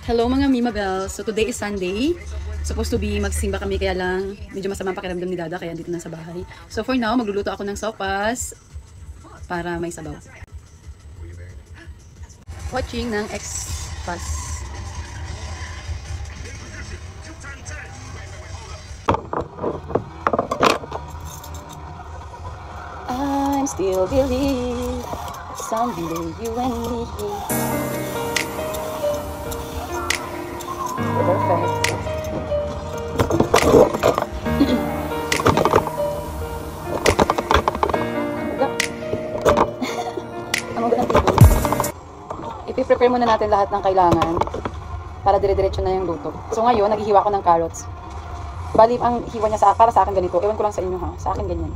Hello mga Mima Bells. So today is Sunday. Supposed to be magsimba kami kaya lang medyo masama ang pakiramdam ni Dada kaya dito na sa bahay. So for now, magluluto ako ng sopas para may sabaw. Watching ng X-Pass. I'm still believe someday you and me. Perfect. Ipi-prepare muna natin lahat ng kailangan para dire-diretso na yung luto. So ngayon, naghihiwa ko ng carrots. Bali, ang hiwa niya para sa akin ganito. Ewan ko lang sa inyo ha. Sa akin ganyan.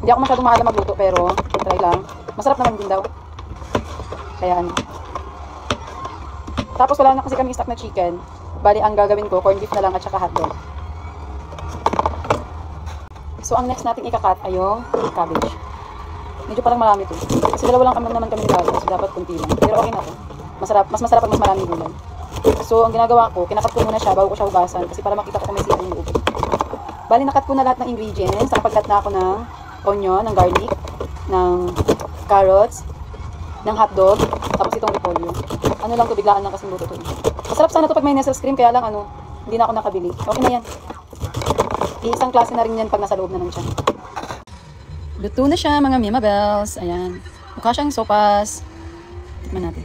Hindi ako masyadong maalam magluto pero try lang. Masarap naman din daw. Kaya ano. Tapos wala na kasi kami stock na chicken. Bali, ang gagawin ko, corned beef na lang at saka hotdog. So, ang next natin ikakat ay yung cabbage. Medyo parang marami to. Kasi dalawa lang naman kami nilalo. So, dapat kunti lang. Pero okay na to. Mas masarap pag mas maraming gulay. So, ang ginagawa ko, kinakat ko muna siya bago ko siya hugasan. Kasi para makita ko kung may sila yung loob. Bali, nakat ko na lahat ng ingredients. Nakapagkat na ako ng onion, ng garlic, ng carrots, ng hotdog, tapos itong repolyo. Ano lang to, biglaan lang kasi luto to. Masarap sana to pag may Nestle cream, kaya lang ano, hindi na ako nakabili. Okay na yan. Isang klase na rin yan pag nasa loob na ng tiyan. Luto na siya mga Mima Bells. Ayan. Mukha siyang sopas. Tikman natin.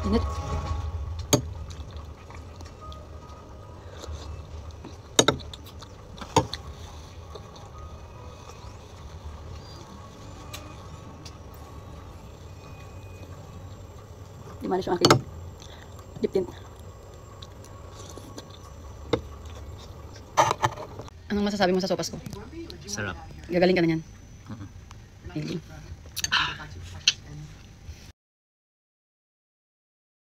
Init. Di malis yung aking dip tint. Anong masasabi mo sa sopas ko? Sarap. Gagaling ka na yan. Uh-huh. Okay.